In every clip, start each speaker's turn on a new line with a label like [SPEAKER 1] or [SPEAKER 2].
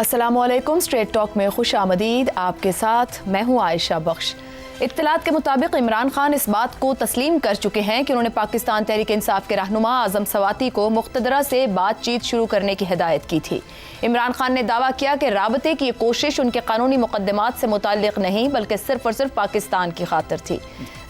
[SPEAKER 1] अस्सलाम वालेकुम। Straight talk में खुश आमदीद। आपके साथ मैं हूँ आयशा बख्श। इत्तलात के मुताबिक इमरान खान इस बात को तस्लीम कर चुके हैं कि उन्होंने पाकिस्तान तहरीक इंसाफ के रहनुमा आज़म सवाती को मुक़्तदरा से बातचीत शुरू करने की हिदायत की थी। इमरान खान ने दावा किया कि राबते की ये कोशिश उनके कानूनी मुक़द्दमात से मुताल्लिक़ नहीं बल्कि सिर्फ और सिर्फ पाकिस्तान की खातिर थी।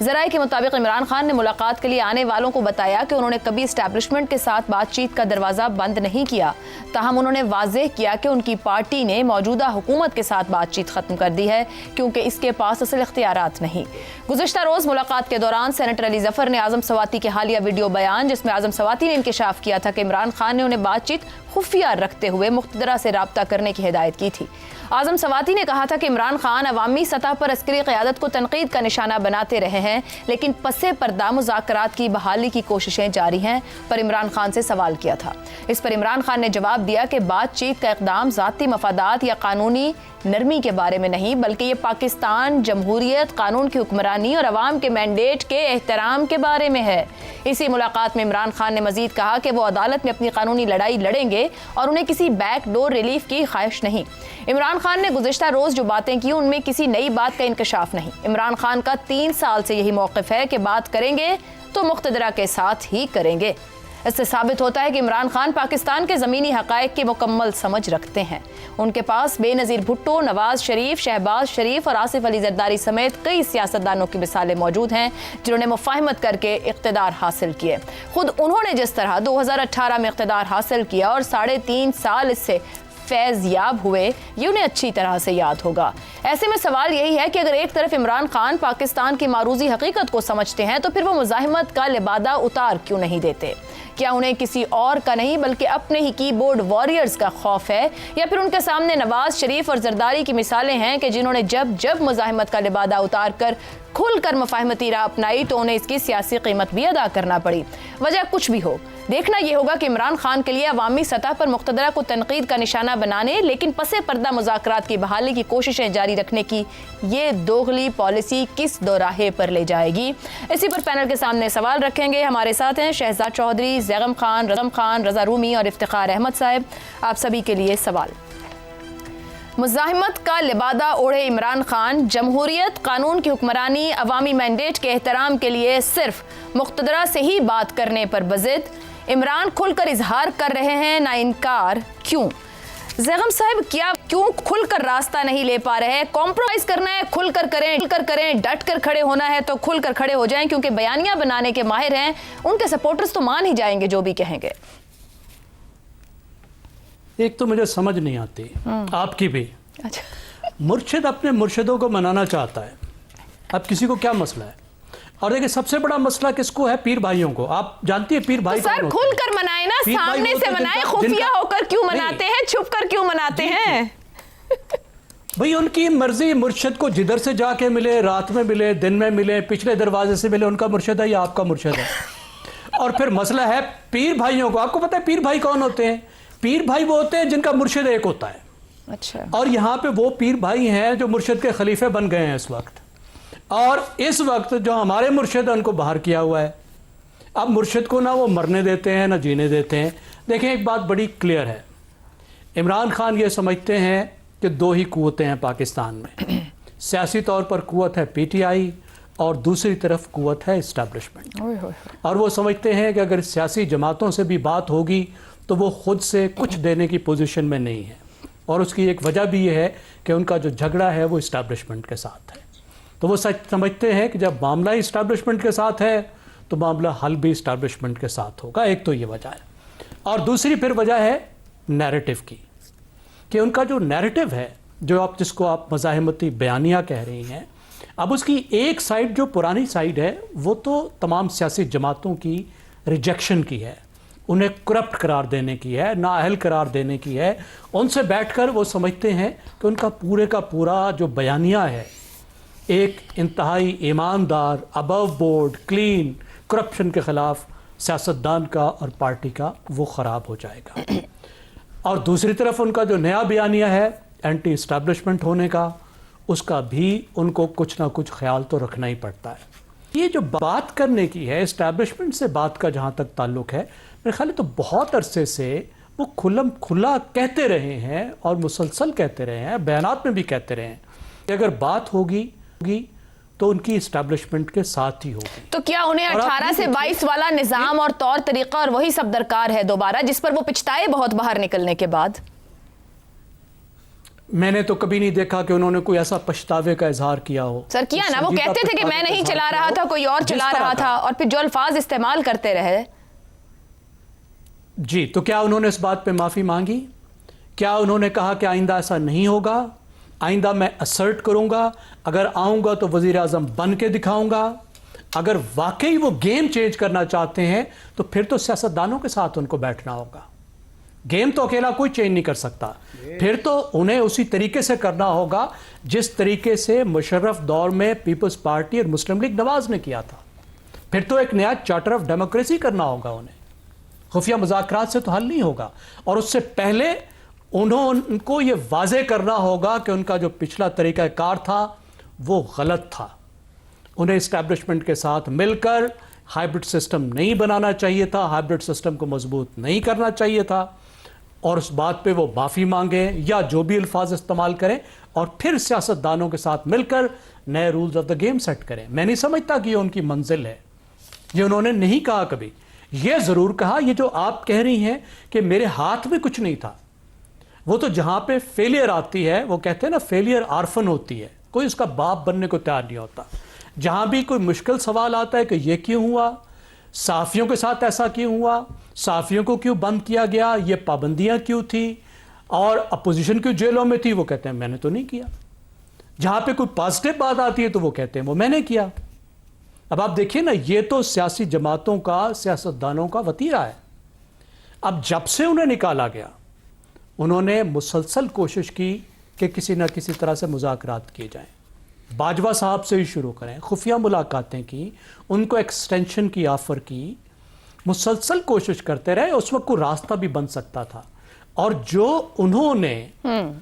[SPEAKER 1] ज़राए के मुताबिक इमरान खान ने मुलाकात के लिए आने वालों को बताया कि उन्होंने कभी इस्टेब्लिशमेंट के साथ बातचीत का दरवाज़ा बंद नहीं किया। ताहम उन्होंने वाज़ेह किया कि उनकी पार्टी ने मौजूदा हुकूमत के साथ बातचीत ख़त्म कर दी है क्योंकि इसके पास असल इख्तियारात नहीं। गुज़िश्ता रोज़ मुलाकात के दौरान सेनेटर अली ज़फ़र ने आज़म सवाती के हालिया वीडियो बयान जिसमें आज़म सवाती ने इंकशाफ किया था कि इमरान खान ने उन्हें बातचीत खुफिया रखते हुए मुक़्तदरा से राब्ता करने की हिदायत की थी। आज़म सवाती ने कहा था कि इमरान खान अवामी सतह पर अस्करी क़यादत को तनकीद का निशाना बनाते रहे हैं लेकिन पसे पर्दा मुज़ाकरात की बहाली की कोशिशें जारी हैं पर इमरान खान से सवाल किया था। इस पर इमरान खान ने जवाब दिया कि बातचीत का इक़दाम ज़ाती मफादात या कानूनी नरमी के बारे में नहीं बल्कि ये पाकिस्तान जमहूरियत, कानून की हुक्मरानी और अवाम के मैंडेट के एहतराम के बारे में है। इसी मुलाकात में इमरान खान ने मजीद कहा कि वो अदालत में अपनी कानूनी लड़ाई लड़ेंगे और उन्हें किसी बैक डोर रिलीफ की ख्वाहिश नहीं। इमरान खान ने गुज़िश्ता रोज़ जो बातें की उनमें किसी नई बात का इंकशाफ नहीं। इमरान खान का 3 साल से यही मौक़िफ़ है कि बात करेंगे तो मुक़्तदरा के साथ ही करेंगे। इससे साबित होता है कि इमरान खान पाकिस्तान के ज़मीनी हक़ाइक़ की मुकम्मल समझ रखते हैं। उनके पास बेनज़ीर भुट्टो, नवाज शरीफ, शहबाज शरीफ और आसिफ अली ज़रदारी समेत कई सियासतदानों की मिसालें मौजूद हैं जिन्होंने मुफ़ाहमत करके इक़्तिदार हासिल किए। खुद उन्होंने जिस तरह 2018 में इक़्तिदार हासिल किया और 3.5 साल इससे फैज़याब हुए ये उन्हें अच्छी तरह से याद होगा। ऐसे में सवाल यही है कि अगर एक तरफ इमरान खान पाकिस्तान की मारूज़ी हकीकत को समझते हैं तो फिर वो मुज़ाहिमत का लिबादा उतार क्यों नहीं देते? क्या उन्हें किसी और का नहीं बल्कि अपने ही कीबोर्ड वॉरियर्स का खौफ है या फिर उनके सामने नवाज शरीफ और जरदारी की मिसालें हैं कि जिन्होंने जब जब मुज़ाहिमत का लिबादा उतार कर खुल कर मुफ़ाहमती राह अपनाई तो उन्हें इसकी सियासी कीमत भी अदा करना पड़ी। वजह कुछ भी हो, देखना यह होगा कि इमरान खान के लिए अवामी सतह पर मुक़्तदरा को तनकीद का निशाना बनाने लेकिन पसे पर्दा मुज़ाकरात की बहाली की कोशिशें जारी रखने की ये दोगली पॉलिसी किस दोराहे पर ले जाएगी। इसी पर पैनल के सामने सवाल रखेंगे। हमारे साथ हैं शहजाद चौधरी, ज़ैगम खान, रज़ा रूमी और इफ्तिखार अहमद साहब। आप सभी के लिए सवाल। मुज़ाहिमत का लिबादा ओढ़े इमरान खान जमहूरियत, कानून की हुक्मरानी, अवामी मैंडेट के एहतराम के लिए सिर्फ मुक़्तदरा से ही बात करने पर बज़िद इमरान खुलकर इजहार कर रहे हैं ना इनकार क्यों? ज़ैगम साहब, क्या क्यों खुलकर रास्ता नहीं ले पा रहे हैं? कॉम्प्रोमाइज़ करना है, खुलकर करें, डट कर खड़े होना है तो खुलकर खड़े हो जाएं क्योंकि बयानियां बनाने के माहिर हैं, उनके सपोर्टर्स तो मान ही जाएंगे जो भी कहेंगे।
[SPEAKER 2] एक तो मुझे समझ नहीं आती आपकी भी।
[SPEAKER 1] अच्छा।
[SPEAKER 2] मुर्शिद अपने मुर्शिदों को मनाना चाहता है, अब किसी को क्या मसला है? और देखिए सबसे बड़ा मसला किसको है? पीर भाइयों को। आप जानती है पीर भाई
[SPEAKER 1] तो सर खुल कर मनाए ना, सामने से मनाए, खुफिया होकर क्यों मनाते हैं, छुप कर क्यों मनाते हैं?
[SPEAKER 2] भाई उनकी मर्जी, मुर्शिद को जिधर से जाके मिले, रात में मिले, दिन में मिले, पिछले दरवाजे से मिले, उनका मुर्शिद है या आपका मुर्शिद है। और फिर मसला है पीर भाइयों को। आपको पता है पीर भाई कौन होते हैं? पीर भाई वो होते हैं जिनका मुर्शिद एक होता है।
[SPEAKER 1] अच्छा। और
[SPEAKER 2] यहाँ पे वो पीर भाई हैं जो मुर्शिद के खलीफे बन गए हैं इस वक्त, और इस वक्त जो हमारे मुर्शिद हैं उनको बाहर किया हुआ है। अब मुर्शिद को ना वो मरने देते हैं ना जीने देते हैं। देखें एक बात बड़ी क्लियर है, इमरान खान ये समझते हैं कि 2 ही कुव्वतें हैं पाकिस्तान में। सियासी तौर पर कुव्वत है PTI और दूसरी तरफ कुव्वत है इस्टेब्लिशमेंट। और वो समझते हैं कि अगर सियासी जमातों से भी बात होगी तो वो खुद से कुछ देने की पोजीशन में नहीं है। और उसकी एक वजह भी ये है कि उनका जो झगड़ा है वो इस्टेब्लिशमेंट के साथ है। तो वो सच समझते हैं कि जब मामला इस्टेब्लिशमेंट के साथ है तो मामला हल भी इस्टेब्लिशमेंट के साथ होगा। एक तो ये वजह है, और दूसरी फिर वजह है नैरेटिव की, कि उनका जो नैरेटिव है, जो आप जिसको आप मज़ाहिमती बयानियाँ कह रही हैं, अब उसकी एक साइड जो पुरानी साइड है वो तो तमाम सियासी जमातों की रिजेक्शन की है, उन्हें करप्ट करार देने की है, नाअहल करार देने की है। उनसे बैठकर वो समझते हैं कि उनका पूरे का पूरा जो बयानिया है एक इंतहाई ईमानदार, अबव बोर्ड, क्लीन, करप्शन के ख़िलाफ़ सियासतदान का और पार्टी का, वो ख़राब हो जाएगा। और दूसरी तरफ उनका जो नया बयानिया है एंटी इस्टेब्लिशमेंट होने का, उसका भी उनको कुछ ना कुछ ख्याल तो रखना ही पड़ता है। ये जो बात करने की है इस्टेब्लिशमेंट से बात का जहाँ तक ताल्लुक़ है, मेरे ख्याल तो बहुत अरसे से وہ کھلا کہتے رہے ہیں اور مسلسل کہتے رہے ہیں, بیانات میں بھی کہتے رہے ہیں کہ اگر بات ہوگی تو ان کی اسٹیبلشمنٹ کے ساتھ ہی ہوگی.
[SPEAKER 1] تو کیا انہیں 18 سے 22 والا نظام اور طور طریقہ اور وہی سب درکار ہے دوبارہ, جس پر وہ پچھتائے بہت باہر نکلنے کے بعد؟
[SPEAKER 2] میں نے تو کبھی نہیں دیکھا کہ انہوں نے کوئی ایسا پچھتاوے کا اظہار کیا ہو.
[SPEAKER 1] سر کیا نا, وہ کہتے تھے کہ میں نہیں چلا رہا تھا, کوئی اور چلا رہا تھا, اور پھر جو الفاظ استعمال کرتے رہے.
[SPEAKER 2] جی, تو کیا انہوں نے اس بات پہ معافی مانگی؟ کیا انہوں نے کہا کہ آئندہ ایسا نہیں ہوگا, آئندہ میں اسرٹ کروں گا, اگر آؤں گا تو وزیر اعظم بن کے دکھاؤں گا؟ اگر واقعی وہ گیم چینج کرنا چاہتے ہیں تو پھر تو سیاستدانوں کے ساتھ ان کو بیٹھنا ہوگا. گیم تو اکیلا کوئی چینج نہیں کر سکتا, پھر تو انہیں اسی طریقے سے کرنا ہوگا جس طریقے سے مشرف دور میں پیپلز پارٹی اور مسلم لیگ نواز نے کیا تھا. پھر تو ایک نیا چارٹر آف ڈیموکریسی کرنا ہوگا انہیں. خفیہ مذاکرات سے تو حل نہیں ہوگا, اور اس سے پہلے ان کو یہ واضح کرنا ہوگا کہ ان کا جو پچھلا طریقہ کار تھا وہ غلط تھا. انہیں اسٹیبلشمنٹ کے ساتھ مل کر ہائیبرڈ سسٹم نہیں بنانا چاہیے تھا, ہائیبرڈ سسٹم کو مضبوط نہیں کرنا چاہیے تھا, اور اس بات پہ وہ معافی مانگیں یا جو بھی الفاظ استعمال کریں, اور پھر سیاستدانوں کے ساتھ مل کر نئے rules of the game set کریں. میں نہیں سمجھتا کہ یہ ان کی منزل ہے, یہ انہوں نے نہیں کہا کبھی. یہ ضرور کہا, یہ جو آپ کہہ رہی ہیں کہ میرے ہاتھ میں کچھ نہیں تھا, وہ تو جہاں پہ فیلئر آتی ہے, وہ کہتے ہیں نا فیلئر آرفن ہوتی ہے, کوئی اس کا باپ بننے کو تیار نہیں ہوتا. جہاں بھی کوئی مشکل سوال آتا ہے کہ یہ کیوں ہوا, صحافیوں کے ساتھ ایسا کیوں ہوا, صحافیوں کو کیوں بند کیا گیا, یہ پابندیاں کیوں تھی, اور اپوزیشن کیوں جیلوں میں تھی, وہ کہتے ہیں میں نے تو نہیں کیا. جہاں پہ کوئی پازیٹیو بات آتی ہے تو وہ کہتے ہیں وہ میں نے کیا. اب آپ دیکھیے نا, یہ تو سیاسی جماعتوں کا, سیاستدانوں کا وتیرہ ہے. اب جب سے انہیں نکالا گیا, انہوں نے مسلسل کوشش کی کہ کسی نہ کسی طرح سے مذاکرات کیے جائیں. باجوہ صاحب سے ہی شروع کریں, خفیہ ملاقاتیں کی, ان کو ایکسٹینشن کی آفر کی, مسلسل کوشش کرتے رہے. اس وقت کوئی راستہ بھی بن سکتا تھا, اور جو انہوں نے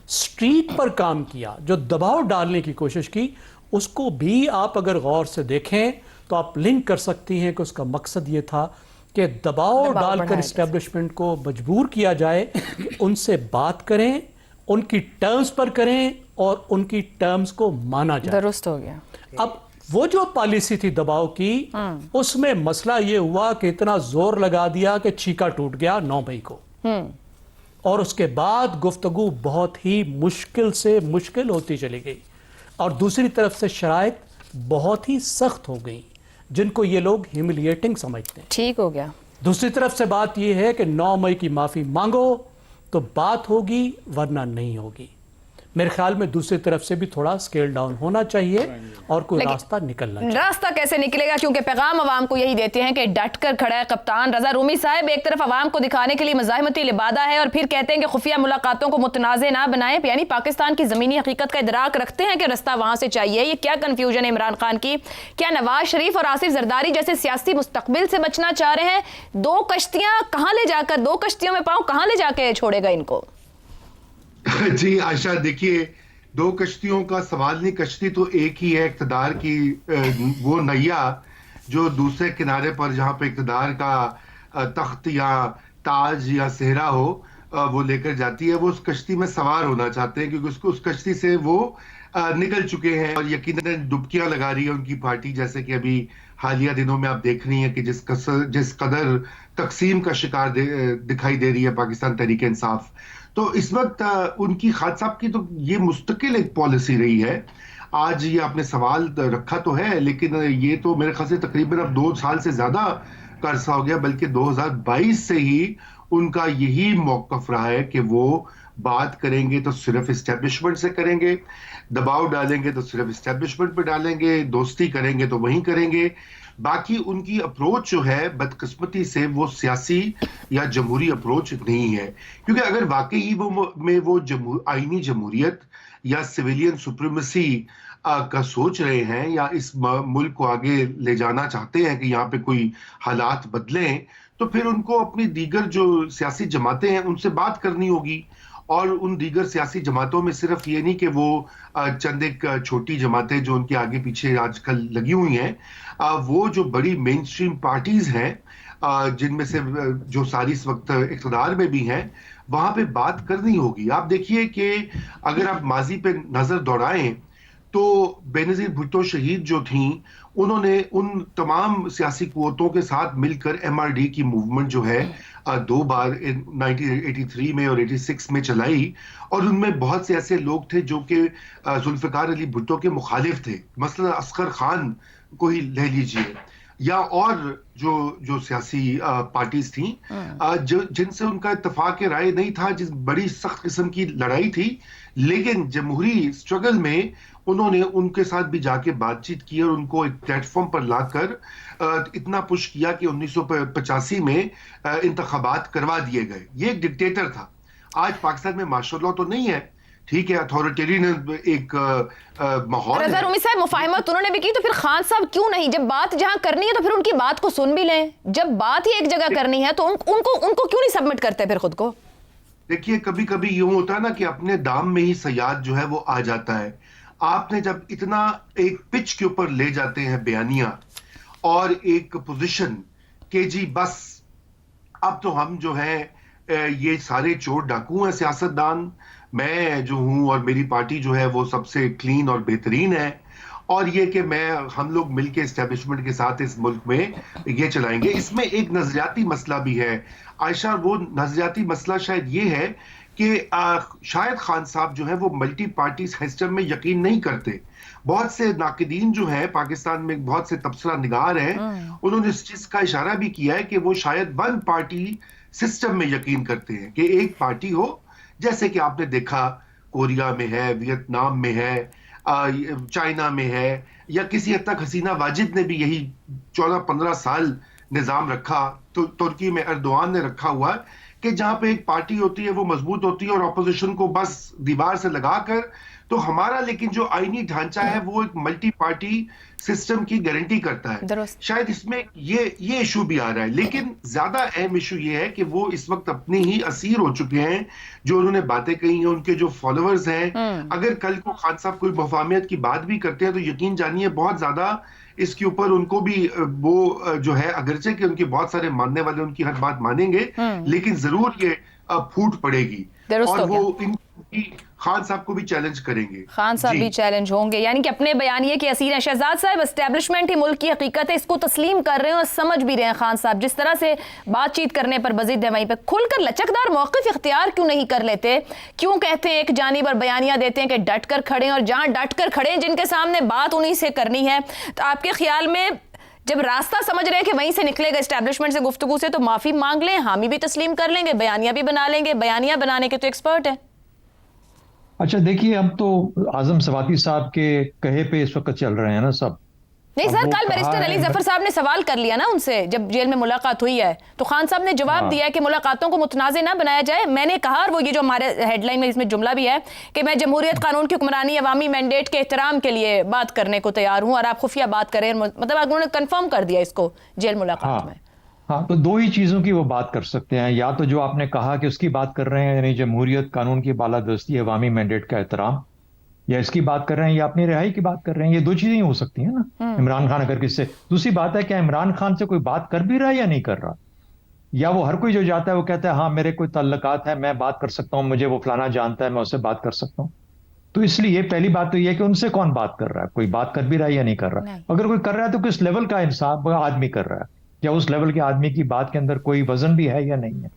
[SPEAKER 2] سٹریٹ پر کام کیا, جو دباؤ ڈالنے کی کوشش کی, اس کو بھی آپ اگر غور سے دیکھیں تو آپ لنک کر سکتی ہیں کہ اس کا مقصد یہ تھا کہ دباؤ ڈال کر اسٹیبلشمنٹ کو مجبور کیا جائے کہ ان سے بات کریں, ان کی ٹرمز پر کریں, اور ان کی ٹرمز کو مانا جائے.
[SPEAKER 1] درست ہو گیا.
[SPEAKER 2] اب وہ جو پالیسی تھی دباؤ کی, اس میں مسئلہ یہ ہوا کہ اتنا زور لگا دیا کہ چھیکا ٹوٹ گیا 9 مئی کو, اور اس کے بعد گفتگو بہت ہی مشکل سے مشکل ہوتی چلی گئی, اور دوسری طرف سے شرائط بہت ہی سخت ہو گئی جن کو یہ لوگ ہیوملیٹنگ سمجھتے ہیں.
[SPEAKER 1] ٹھیک ہو گیا.
[SPEAKER 2] دوسری طرف سے بات یہ ہے کہ 9 مئی کی معافی مانگو تو بات ہوگی, ورنہ نہیں ہوگی. میرے خیال میں دوسری طرف سے بھی تھوڑا سکیل ڈاؤن ہونا چاہیے اور کوئی راستہ نکلنا چاہیے.
[SPEAKER 1] راستہ کیسے نکلے گا, کیونکہ پیغام عوام کو یہی دیتے ہیں کہ ڈٹ کر کھڑا ہے کپتان. رضا رومی صاحب ایک طرف عوام کو دکھانے کے لیے مزاحمتی لبادہ ہے, اور پھر کہتے ہیں کہ خفیہ ملاقاتوں کو متنازع نہ بنائیں, یعنی پاکستان کی زمینی حقیقت کا ادراک رکھتے ہیں کہ رستہ وہاں سے چاہیے. یہ کیا کنفیوژن ہے عمران خان کی؟ کیا نواز شریف اور آصف زرداری جیسے سیاسی مستقبل سے بچنا چاہ رہے ہیں؟ 2 کشتیاں کہاں لے جا کر, 2 کشتیوں میں پاؤں کہاں لے جا کے چھوڑے گا ان کو؟
[SPEAKER 3] جی عائشہ, دیکھیے 2 کشتیوں کا سوال نہیں, کشتی تو ایک ہی ہے, اقتدار کی وہ نیا جو دوسرے کنارے پر جہاں پہ اقتدار کا تخت یا تاج یا صحرا ہو وہ لے کر جاتی ہے. وہ اس کشتی میں سوار ہونا چاہتے ہیں کیونکہ اس کشتی سے وہ نکل چکے ہیں, اور یقیناً ڈبکیاں لگا رہی ہے ان کی پارٹی, جیسے کہ ابھی حالیہ دنوں میں آپ دیکھ رہی ہیں کہ جس قدر تقسیم کا شکار دکھائی دے رہی ہے پاکستان تحریک انصاف. تو اس وقت ان کی خالد صاحب کی تو یہ مستقل ایک پالیسی رہی ہے. آج یہ آپ نے سوال رکھا تو ہے, لیکن یہ تو میرے خیال سے تقریباً اب 2 سال سے زیادہ کا عرصہ ہو گیا, بلکہ 2022 سے ہی ان کا یہی موقف رہا ہے کہ وہ بات کریں گے تو صرف اسٹیبلشمنٹ سے کریں گے, دباؤ ڈالیں گے تو صرف اسٹیبلشمنٹ پہ ڈالیں گے, دوستی کریں گے تو وہیں کریں گے. باقی ان کی اپروچ جو ہے بدقسمتی سے وہ سیاسی یا جمہوری اپروچ نہیں ہے, کیونکہ اگر واقعی وہ آئینی جمہوریت یا سویلین سپریمیسی کا سوچ رہے ہیں یا اس ملک کو آگے لے جانا چاہتے ہیں کہ یہاں پہ کوئی حالات بدلیں, تو پھر ان کو اپنی دیگر جو سیاسی جماعتیں ہیں ان سے بات کرنی ہوگی. اور ان دیگر سیاسی جماعتوں میں صرف یہ نہیں کہ وہ چند ایک چھوٹی جماعتیں جو ان کے آگے پیچھے آج کل لگی ہوئی ہیں, وہ جو بڑی مین سٹریم پارٹیز ہیں जिन में से जो सारी इस वक्त इक़्तिदार में भी हैं, वहां पे बात करनी होगी। आप देखिए कि अगर आप माजी पे नजर दौड़ाएं तो बेनजीर भुट्टो शहीद जो थी, उन्होंने उन तमाम सियासी कुव्वतों के साथ मिलकर MRD की मूवमेंट जो है 2 बार 1983 में और 86 में चलाई, और उनमें बहुत से ऐसे लोग थे जो कि जुल्फ़िकार अली भुट्टो के मुखालिफ थे। मसलन असगर खान को ही ले लीजिए, या और जो सियासी पार्टीज थी जिनसे उनका इत्तेफाक राय नहीं था, जिस बड़ी सख्त किस्म की लड़ाई थी, लेकिन जमहूरी स्ट्रगल में उन्होंने उनके साथ भी जाके बातचीत की और उनको एक प्लेटफॉर्म पर लाकर इतना पुश किया कि 1985 में इंतखाबात करवा दिए गए। ये एक डिक्टेटर था। आज पाकिस्तान में माशाअल्लाह तो नहीं है, ठीक है, अथॉरिटेरियन एक माहौल
[SPEAKER 1] रज़ा रूमी साहब, मुफाहमत उन्होंने भी की, तो फिर खान साहब क्यों नहीं? जब बात जहां करनी है तो फिर उनकी बात को सुन भी लें। जब बात ही एक जगह करनी है तो उनको क्यों नहीं सबमिट करते फिर खुद को?
[SPEAKER 3] देखिए, कभी कभी यूं होता है ना कि अपने दाम में ही सयाद जो है वो आ जाता है। आपने जब इतना एक पिच के ऊपर ले जाते हैं बयानिया और एक पोजीशन कि जी बस अब तो हम जो है ये सारे चोर डाकू हैं, सियासतदान, मैं जो हूं और मेरी पार्टी जो है वो सबसे क्लीन और बेहतरीन है, और ये कि हम लोग मिलके एस्टेब्लिशमेंट के साथ इस मुल्क में ये चलाएंगे। इसमें एक नजरियाती मसला भी है आयशा। वो नजरियाती मसला शायद ये है कि शायद खान साहब जो है वो मल्टी पार्टी सिस्टम में यकीन नहीं करते। बहुत से नाकिदीन जो है पाकिस्तान में, बहुत से तबसरा निगार हैं, उन्होंने इस चीज का इशारा भी किया है कि वो शायद वन पार्टी सिस्टम में यकीन करते हैं कि एक पार्टी हो, जैसे कि आपने देखा कोरिया में है, वियतनाम में है, चाइना में है, या किसी हद तक हसीना वाजिद ने भी यही 14-15 साल निजाम रखा, तो तुर्की में एर्दोआन ने रखा हुआ कि जहां पे एक पार्टी होती है वो मजबूत होती है और अपोजिशन को बस दीवार से लगाकर। तो हमारा लेकिन जो आईनी ढांचा है वो एक मल्टी पार्टी सिस्टम की गारंटी करता है। शायद इसमें ये इशू भी आ रहा है, लेकिन ज्यादा अहम इशू ये है कि वो इस वक्त अपने ही असीर हो चुके हैं। जो उन्होंने बातें कही हैं, उनके जो फॉलोअर्स हैं, अगर कल को खान साहब कोई मुफाहमत की बात भी करते हैं तो यकीन जानिए बहुत ज्यादा इसके ऊपर उनको भी वो जो है, अगरचे कि उनके बहुत सारे मानने वाले उनकी हर बात मानेंगे, लेकिन जरूर ये फूट पड़ेगी और वो इनकी खान साहब को भी चैलेंज करेंगे।
[SPEAKER 1] खान साहब भी चैलेंज होंगे, यानी कि अपने बयानिए के असीर हैं। शहजाद साहब, एस्टेब्लिशमेंट ही मुल्क की हकीकत है, इसको तस्लीम कर रहे हैं और समझ भी रहे हैं। खान साहब जिस तरह से बातचीत करने पर बजिद है, वहीं पे खुलकर लचकदार मौक़िफ़ इख्तियार क्यों नहीं कर लेते? क्यों कहते हैं एक जानिब और बयानिया देते हैं कि डट कर खड़े हैं, और जहां डट कर खड़े हैं जिनके सामने बात उन्हीं से करनी है। तो आपके ख्याल में जब रास्ता समझ रहे हैं कि वहीं से निकलेगा एस्टेब्लिशमेंट से गुफ्तगू से, तो माफी मांग लें, हामी भी तस्लीम कर लेंगे, बयानिया भी बना लेंगे? बयानिया बनाने के तो एक्सपर्ट है।
[SPEAKER 4] अच्छा देखिए, हम तो आजम सवाती साहब के कहे पे इस वक्त चल रहे हैं ना सब।
[SPEAKER 1] नहीं सर, कल बैरिस्टर अली जफर साहब ने सवाल कर लिया ना उनसे जब जेल में मुलाकात हुई है, तो खान साहब ने जवाब दिया है कि मुलाकातों को मुतनाज़े ना बनाया जाए। मैंने कहा, और वो ये जो हमारे हेडलाइन में इसमें जुमला भी है कि मैं जमहूरियत कानून की हुक्मरानी अवामी मैंडेट के एहतराम के लिए बात करने को तैयार हूँ, और आप खुफिया बात करें, मतलब उन्होंने कन्फर्म कर दिया इसको जेल मुलाकात में।
[SPEAKER 4] हाँ, तो दो ही चीजों की वो बात कर सकते हैं, या तो जो आपने कहा कि उसकी बात कर रहे हैं, यानी जमहूरियत कानून की बालादस्ती, अवामी मैंडेट का एहतराम, या इसकी बात कर रहे हैं, या अपनी रिहाई की बात कर रहे हैं। ये दो चीजें ही हो सकती हैं ना। इमरान खान अगर किससे, दूसरी बात है क्या इमरान खान से कोई बात कर भी रहा है या नहीं कर रहा, या वो हर कोई जो जाता है वो कहता है हाँ मेरे कोई ताल्लुकात है, मैं बात कर सकता हूँ, मुझे वो फलाना जानता है, मैं उससे बात कर सकता हूँ। तो इसलिए पहली बात तो ये है कि उनसे कौन बात कर रहा है, कोई बात कर भी रहा है या नहीं कर रहा। अगर कोई कर रहा है तो किस लेवल का इंसान आदमी कर रहा है, या उस लेवल के आदमी की बात के अंदर कोई वजन भी है या नहीं है।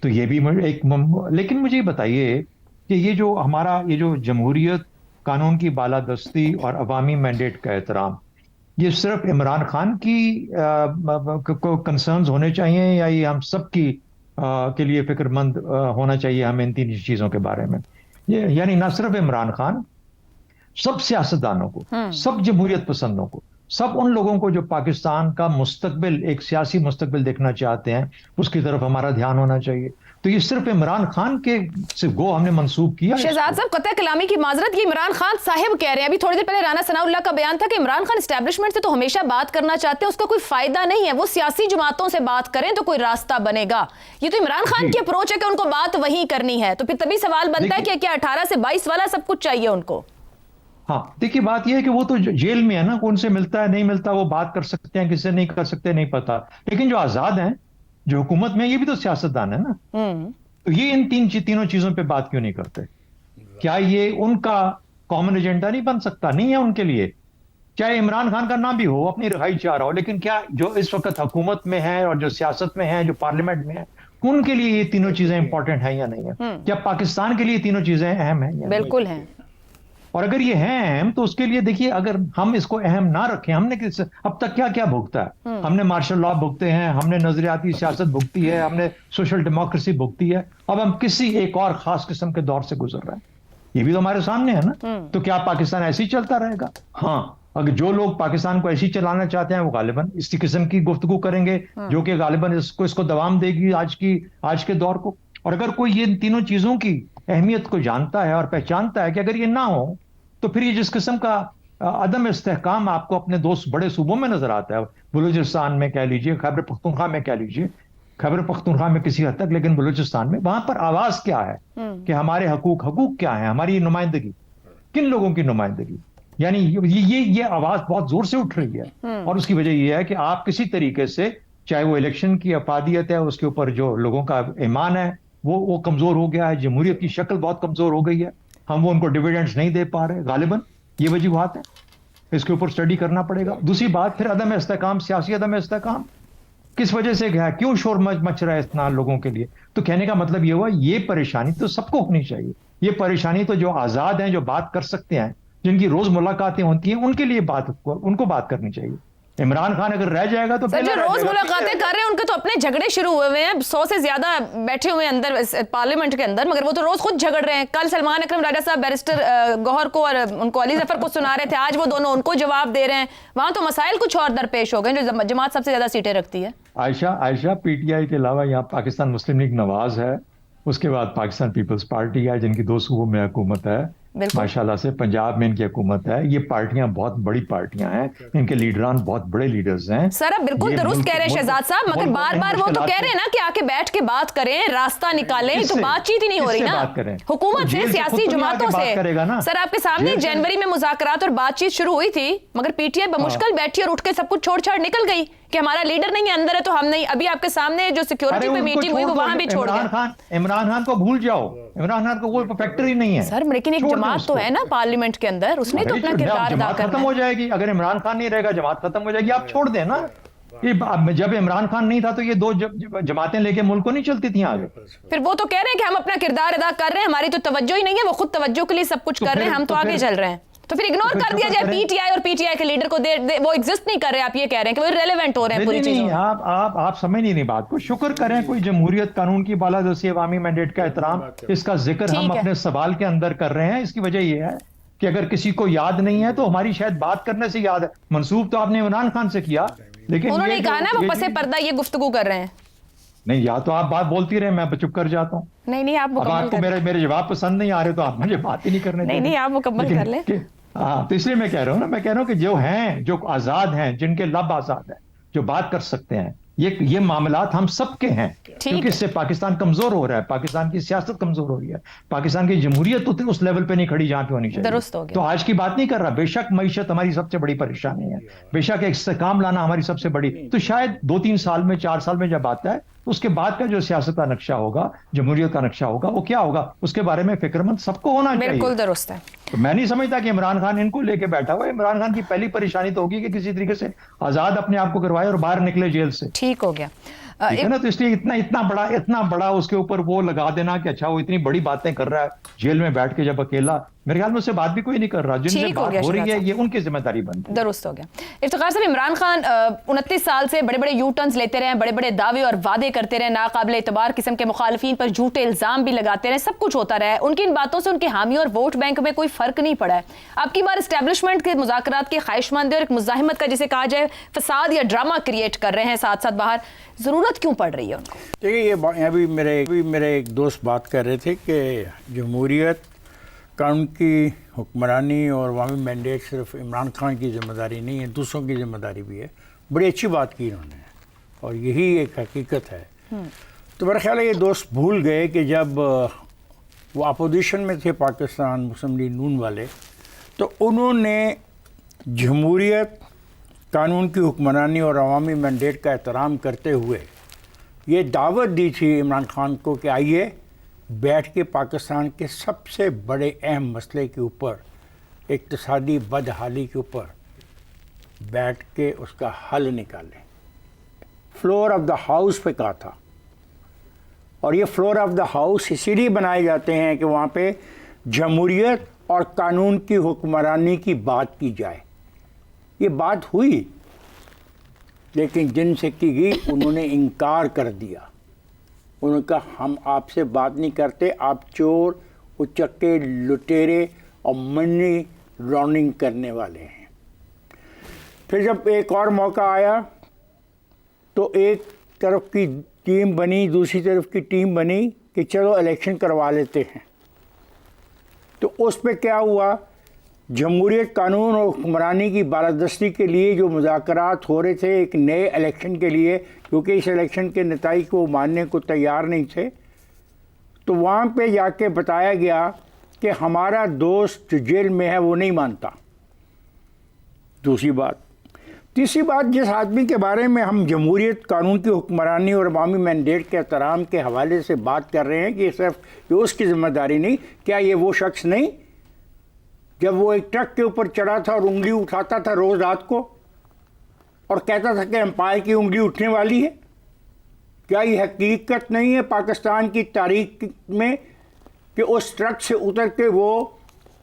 [SPEAKER 4] तो ये भी एक लेकिन मुझे बताइए कि ये जो हमारा ये जो जमहूरियत कानून की बालादस्ती और अवामी मैंडेट का एहतराम, ये सिर्फ इमरान खान की को कंसर्न्स होने चाहिए, या ये हम सब की के लिए फिक्रमंद होना चाहिए हमें इन तीन चीजों के बारे में? यानी ना सिर्फ इमरान खान, सब सियासतदानों को, सब जमहूरियत पसंदों को, सब उन लोगों को जो पाकिस्तान का मुस्तकबिल, एक सियासी मुस्तकबिल देखना चाहते हैं, उसकी तरफ हमारा ध्यान होना चाहिए। तो ये सिर्फ इमरान खान के से गो हमने मंसूब किया।
[SPEAKER 1] शहजाद साहब, कतई कलामी की माजरत, ये इमरान खान साहिब कह रहे हैं। अभी थोड़ी देर पहले राना सनाउल्लाह का बयान था कि इमरान खान एस्टेब्लिशमेंट से तो हमेशा बात करना चाहते हैं, उसका कोई फायदा नहीं है, वो सियासी जमातों से बात करें तो कोई रास्ता बनेगा। ये तो इमरान खान की अप्रोच है कि उनको बात वहीं करनी है। तो फिर तभी सवाल बनता है कि क्या 18 से 22 वाला सब कुछ चाहिए उनको?
[SPEAKER 4] हाँ देखिए, बात यह है कि वो तो जेल में है ना, उनसे मिलता है नहीं मिलता, वो बात कर सकते हैं, किससे नहीं कर सकते नहीं पता। लेकिन जो आजाद हैं जो हुकूमत में, ये भी तो सियासतदान है ना। तो ये इन तीनों चीजों पे बात क्यों नहीं करते? क्या ये उनका कॉमन एजेंडा नहीं बन सकता? नहीं है उनके लिए, चाहे इमरान खान का नाम भी हो, अपनी रिहाई चाह रहा हो, लेकिन क्या जो इस वक्त हुकूमत में है और जो सियासत में है, जो पार्लियामेंट में है, उनके लिए ये तीनों चीजें इंपॉर्टेंट हैं या नहीं है? क्या पाकिस्तान के लिए तीनों चीजें अहम हैं?
[SPEAKER 1] बिल्कुल हैं।
[SPEAKER 4] और अगर ये हैं अहम, तो उसके लिए देखिए, अगर हम इसको अहम ना रखें, हमने अब तक क्या क्या भुगता है? हमने मार्शल लॉ भुगते हैं, हमने नजरियाती सियासत भुगती है, हमने सोशल डेमोक्रेसी भुगती है, अब हम किसी एक और खास किस्म के दौर से गुजर रहे हैं। ये भी तो हमारे सामने है ना। तो क्या पाकिस्तान ऐसे ही चलता रहेगा? हाँ, अगर जो लोग पाकिस्तान को ऐसे ही चलाना चाहते हैं, वो गालिबन इसी किस्म की गुफ्तगू करेंगे, जो कि गालिबन इसको दवाम देगी आज के दौर को। और अगर कोई ये तीनों चीजों की अहमियत को जानता है और पहचानता है कि अगर ये ना हो, तो फिर ये जिस किस्म का अदम इस्तेहकाम आपको अपने दोस्त बड़े सूबों में नजर आता है, बलूचिस्तान में कह लीजिए, खैबर पख्तूनख्वा में कह लीजिए, खैबर पख्तूनख्वा में किसी हद तक, लेकिन बलूचिस्तान में, वहां पर आवाज क्या है कि हमारे हकूक क्या है, हमारी नुमाइंदगी, किन लोगों की नुमाइंदगी? यानी ये आवाज बहुत जोर से उठ रही है। और उसकी वजह यह है कि आप किसी तरीके से, चाहे वो इलेक्शन की अफादियत है, उसके ऊपर जो लोगों का ईमान है वो कमजोर हो गया है, जमहूरियत की शक्ल बहुत कमजोर हो गई है, हम वो उनको डिविडेंड्स नहीं दे पा रहे, गालिबन ये वजूहात है। इसके ऊपर स्टडी करना पड़ेगा। दूसरी बात, फिर अदम इस्तेहकाम, सियासी अदम इस्तेहकाम किस वजह से है? क्यों शोर मच रहा है इतना लोगों के लिए? तो कहने का मतलब ये हुआ, ये परेशानी तो सबको होनी चाहिए। ये परेशानी तो जो आजाद हैं, जो बात कर सकते हैं, जिनकी रोज मुलाकातें होती हैं, उनके लिए उनको बात करनी चाहिए। इमरान खान अगर रह जाएगा तो
[SPEAKER 1] सर, जो रोज मुलाकातें कर रहे हैं उनके तो अपने झगड़े शुरू हुए हैं, 100 से ज्यादा बैठे हुए हैं अंदर पार्लियामेंट के अंदर, मगर वो तो रोज खुद झगड़ रहे हैं। कल सलमान अकरम राजा साहब बैरिस्टर गौहर को और उनको अली जफर को सुना रहे थे, आज वो दोनों उनको जवाब दे रहे हैं। वहां तो मसाइल कुछ और दरपेश हो गए, जो जमात सबसे ज्यादा सीटें रखती है।
[SPEAKER 4] आयशा, पीटीआई के अलावा यहाँ पाकिस्तान मुस्लिम लीग नवाज है, उसके बाद पाकिस्तान पीपल्स पार्टी है, जिनकी 2 सूबों में हुकूमत है, माशाल्लाह से। पंजाब में इनकी हुकूमत है। ये पार्टियां बहुत बड़ी पार्टियां हैं, इनके लीडरान बहुत बड़े लीडर्स हैं।
[SPEAKER 1] सर, अब बिल्कुल दुरुस्त कह रहे हैं शहजाद साहब, मगर बार बार वो तो कह रहे हैं ना कि आके बैठ के बात करें, रास्ता निकालें, तो बातचीत ही नहीं हो रही ना हुकूमत से, सियासी जमातों से। सर, आपके सामने जनवरी में मुज़ाकरात और बातचीत शुरू हुई थी, मगर पीटीआई बमुश्किल बैठी और उठ के सब कुछ छोड़ छाड़ निकल गई कि हमारा लीडर नहीं है, अंदर है तो हम नहीं। अभी आपके सामने जो सिक्योरिटी पे मीटिंग हुई वो वहां भी छोड़ गया।
[SPEAKER 4] इमरान खान को भूल जाओ, इमरान खान को कोई फैक्टर ही नहीं है।
[SPEAKER 1] सर, लेकिन एक जमात तो है ना पार्लियामेंट के अंदर, उसने तो अपना किरदार अदा करना है।
[SPEAKER 4] खत्म हो जाएगी अगर इमरान खान नहीं रहेगा, जमात खत्म हो जाएगी। आप छोड़ दें ना, ये जब इमरान खान नहीं था तो ये 2 जमातें लेके मुल्क को नहीं चलती थी आगे।
[SPEAKER 1] फिर वो तो कह रहे हैं कि हम अपना किरदार अदा कर रहे हैं, हमारी तो तवज्जो ही नहीं है, वो खुद तवज्जो के लिए सब कुछ कर रहे हैं, हम तो आगे चल रहे हैं। तो फिर इग्नोर कर दिया जाए पीटीआई और पीटीआई के लीडर को, वो एग्जिस्ट नहीं कर रहे। आप ये कह रहे हैं कि वो इररिलेवेंट हो रहे हैं पूरी चीजों।
[SPEAKER 4] आप समझ नहीं बात को। शुक्र करें कोई जमहूरियत, कानून की बालादस्ती, अवामी मैंडेट का एहतराम, इसका जिक्र हम अपने सवाल के अंदर कर रहे हैं। इसकी वजह यह है कि अगर किसी को याद नहीं है तो हमारी शायद बात करने से याद है। मंसूब तो आपने इमरान खान से किया, लेकिन
[SPEAKER 1] उन्होंने कहा ना वो पसे पर्दा ये गुफ्तगू कर रहे हैं।
[SPEAKER 4] नहीं, या तो आप बात बोलती रहे, मैं चुप कर जाता हूँ।
[SPEAKER 1] नहीं, आप
[SPEAKER 4] आपको मेरे जवाब पसंद नहीं आ रहे तो आप मुझे बात ही नहीं करने देंगे।
[SPEAKER 1] नहीं, आप मुकम्मल कर ले।
[SPEAKER 4] हाँ, तो इसलिए मैं कह रहा हूँ ना, मैं कह रहा हूँ कि जो हैं, जो आजाद हैं, जिनके लब आजाद है, जो बात कर सकते हैं, ये मामलात हम सबके हैं, क्योंकि इससे पाकिस्तान कमजोर हो रहा है, पाकिस्तान की सियासत कमजोर हो रही है, पाकिस्तान की जमहूरियत उस लेवल पे नहीं खड़ी जहां पे होनी चाहिए।
[SPEAKER 1] दुरुस्त हो गया।
[SPEAKER 4] तो आज की बात नहीं कर रहा। बेशक मईशत हमारी सबसे बड़ी परेशानी है, बेशक इस्तेहकाम लाना हमारी सबसे बड़ी, तो शायद 2-3 साल में, 4 साल में जब आता है, उसके बाद का जो सियासत का नक्शा होगा, जमहूरियत का नक्शा होगा, वो क्या होगा, उसके बारे में फिक्रमंद सबको होना चाहिए।
[SPEAKER 1] बिल्कुल दुरुस्त है।
[SPEAKER 4] तो मैं नहीं समझता कि इमरान खान इनको लेके बैठा हुआ है। इमरान खान की पहली परेशानी तो होगी कि किसी तरीके से आजाद अपने आप को करवाए और बाहर निकले जेल से।
[SPEAKER 1] ठीक हो गया,
[SPEAKER 4] ठीक है ना। तो इसलिए इतना बड़ा उसके ऊपर वो लगा देना कि अच्छा वो इतनी बड़ी बातें कर रहा है जेल में बैठ के, जब अकेला, मेरे ख्याल में उससे बात भी कोई नहीं कर रहा। जिनसे बात हो रही है ये उनकी जिम्मेदारी बनती है।
[SPEAKER 1] दुरुस्त हो गया। इफ्तिखार साहब, इमरान खान 29 साल से बड़े बड़े यू टर्न्स लेते रहे, बड़े बड़े दावे और वादे करते रहे, नाकाबिल एतबार किस्म के मुखालिफिन पर झूठे इल्जाम भी लगाते रहे, सब कुछ होता रहा है। उनकी इन बातों से उनके हामी और वोट बैंक में कोई फर्क नहीं पड़ा है। अब की बार एस्टेब्लिशमेंट के मुज़ाकरात के ख्वाहिशमंद और एक मुज़ाहिमत का, जिसे कहा जाए फसाद या ड्रामा क्रिएट कर रहे हैं साथ साथ बाहर, जरूरत क्यों पड़ रही है उनको?
[SPEAKER 5] देखिए, ये अभी मेरे एक दोस्त बात कर रहे थे कि जमहूरियत, कानून की हुक्मरानी और अवामी मैंडेट सिर्फ इमरान खान की जिम्मेदारी नहीं है, दूसरों की जिम्मेदारी भी है। बड़ी अच्छी बात की इन्होंने, और यही एक हकीकत है। तो मेरा ख्याल है ये दोस्त भूल गए कि जब वो अपोजिशन में थे पाकिस्तान मुस्लिम लीग नून वाले, तो उन्होंने जमहूरियत, कानून की हुक्मरानी और अवामी मैंडेट का एहतराम करते हुए یہ دعوت دی تھی عمران خان کو کہ آئیے بیٹھ کے پاکستان کے سب سے بڑے اہم مسئلے کے اوپر، اقتصادی بدحالی کے اوپر بیٹھ کے اس کا حل نکالیں. فلور آف دا ہاؤس پہ کہا تھا، اور یہ فلور آف دا ہاؤس اسی لیے بنائے جاتے ہیں کہ وہاں پہ جمہوریت اور قانون کی حکمرانی کی بات کی جائے. یہ بات ہوئی، لیکن جن سے کی گئی انہوں نے انکار کر دیا. انہوں نے کہا ہم آپ سے بات نہیں کرتے، آپ چور، اچکے، لٹیرے اور منی لانڈرنگ کرنے والے ہیں. پھر جب ایک اور موقع آیا تو ایک طرف کی ٹیم بنی، دوسری طرف کی ٹیم بنی کہ چلو الیکشن کروا لیتے ہیں. تو اس پہ کیا ہوا، جمہوریت، قانون اور حکمرانی کی بالادستی کے لیے جو مذاکرات ہو رہے تھے ایک نئے الیکشن کے لیے، کیونکہ اس الیکشن کے نتائج کو ماننے کو تیار نہیں تھے، تو وہاں پہ جا کے بتایا گیا کہ ہمارا دوست جو جیل میں ہے وہ نہیں مانتا. دوسری بات. تیسری بات، جس آدمی کے بارے میں ہم جمہوریت، قانون کی حکمرانی اور عوامی مینڈیٹ کے احترام کے حوالے سے بات کر رہے ہیں کہ صرف یہ اس کی ذمہ داری نہیں، کیا یہ وہ شخص نہیں جب وہ ایک ٹرک کے اوپر چڑھا تھا اور انگلی اٹھاتا تھا روز رات کو اور کہتا تھا کہ امپائر کی انگلی اٹھنے والی ہے؟ کیا یہ حقیقت نہیں ہے پاکستان کی تاریخ میں کہ اس ٹرک سے اتر کے وہ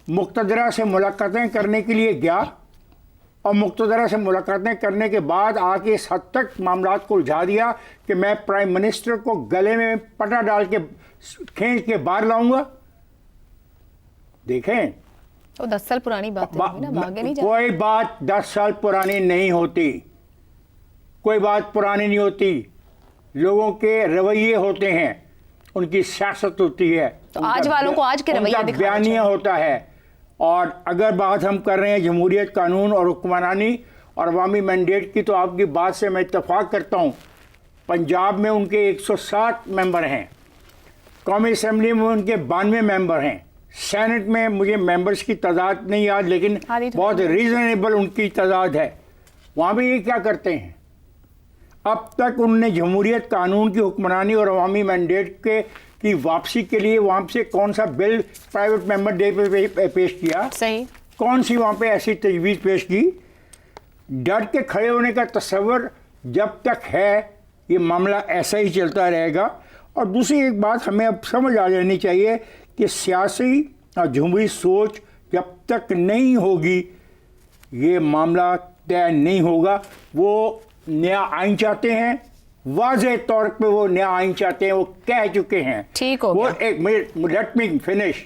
[SPEAKER 5] مقتدرہ سے ملاقاتیں کرنے کے لیے گیا، اور مقتدرہ سے ملاقاتیں کرنے کے بعد آ کے اس حد تک معاملات کو الجھا دیا کہ میں پرائم منسٹر کو گلے میں پٹا ڈال کے کھینچ کے باہر لاؤں گا؟ دیکھیں،
[SPEAKER 1] تو 10 سال پرانی بات ہے،
[SPEAKER 5] کوئی بات 10 سال پرانی نہیں ہوتی، کوئی بات پرانی نہیں ہوتی. لوگوں کے رویے ہوتے ہیں، ان کی سیاست ہوتی ہے،
[SPEAKER 1] تو آج والوں کو آج کے رویے دکھانا
[SPEAKER 5] بیانیہ ہوتا ہے. اور اگر بات ہم کر رہے ہیں جمہوریت، قانون اور حکمرانی اور عوامی مینڈیٹ کی، تو آپ کی بات سے میں اتفاق کرتا ہوں. پنجاب میں ان کے 107 ممبر ہیں، قومی اسمبلی میں ان کے 92 ممبر ہیں، سینٹ میں مجھے ممبرز کی تعداد نہیں یاد لیکن بہت ریزنیبل ان کی تعداد ہے. وہاں بھی یہ کیا کرتے ہیں؟ اب تک انہوں نے جمہوریت، قانون کی حکمرانی اور عوامی مینڈیٹ کی واپسی کے لیے وہاں سے کون سا بل پرائیویٹ ممبر ڈے پہ پیش کیا؟
[SPEAKER 1] صحیح.
[SPEAKER 5] کون سی وہاں پہ ایسی تجویز پیش کی؟ ڈٹ کے کھڑے ہونے کا تصور جب تک ہے یہ معاملہ ایسا ہی چلتا رہے گا. اور دوسری ایک بات ہمیں اب سمجھ آ جانی چاہیے کہ سیاسی اور جمہوری سوچ جب تک نہیں ہوگی یہ معاملہ طے نہیں ہوگا. وہ نیا آئین چاہتے ہیں، واضح طور پہ وہ نیا آئین چاہتے ہیں، وہ کہہ چکے ہیں.
[SPEAKER 1] ٹھیک ہو
[SPEAKER 5] وہ ایک لیٹ می فنش.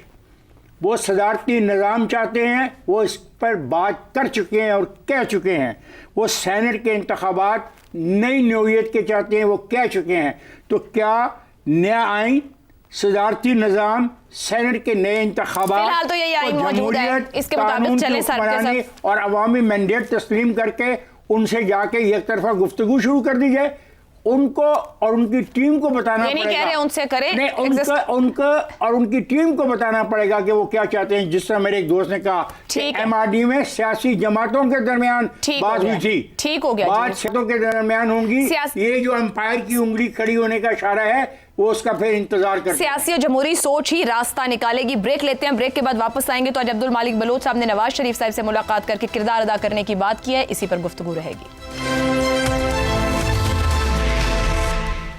[SPEAKER 5] وہ صدارتی نظام چاہتے ہیں، وہ اس پر بات کر چکے ہیں اور کہہ چکے ہیں. وہ سینٹ کے انتخابات نئی نوعیت کے چاہتے ہیں، وہ کہہ چکے ہیں. تو کیا نیا آئین، صدارتی نظام، سینٹ کے نئے انتخابات،
[SPEAKER 1] فی الحال تو یہی آئین موجود ہے، اس کے مطابق چلے سر کے ساتھ
[SPEAKER 5] اور عوامی مینڈیٹ تسلیم کر کے ان سے جا کے یک طرفہ گفتگو شروع کر دی جائے؟ ان کو اور ان کی ٹیم کو بتانا پڑے گا.
[SPEAKER 1] نہیں کہہ رہے ان سے کریں،
[SPEAKER 5] ان کو اور ان کی ٹیم کو بتانا پڑے گا کہ وہ کیا چاہتے ہیں. جس طرح میرے ایک دوست نے کہا کہ ایم آر ڈی میں سیاسی جماعتوں کے درمیان بات ہوئی تھی.
[SPEAKER 1] ٹھیک ہو گیا،
[SPEAKER 5] بات سیاستوں کے درمیان ہوں گی. یہ جو امپائر کی انگلی کھڑی ہونے کا اشارہ ہے وہ اس کا پھر انتظار کرتے ہیں.
[SPEAKER 1] سیاسی اور جمہوری سوچ ہی راستہ نکالے گی. بریک لیتے ہیں، بریک کے بعد واپس آئیں گے. تو آج عبدالمالک بلوچ صاحب نے نواز شریف صاحب سے ملاقات کر کے کردار ادا کرنے کی بات کی ہے، اسی پر گفتگو رہے گی.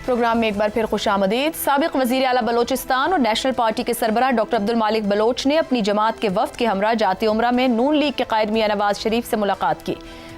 [SPEAKER 1] پروگرام میں ایک بار پھر خوش آمدید. سابق وزیر اعلیٰ بلوچستان اور نیشنل پارٹی کے سربراہ ڈاکٹر عبدالمالک بلوچ نے اپنی جماعت کے وفد کے ہمراہ جاتے عمرہ میں نون لیگ کے قائد میاں نواز شریف سے ملاقات کی.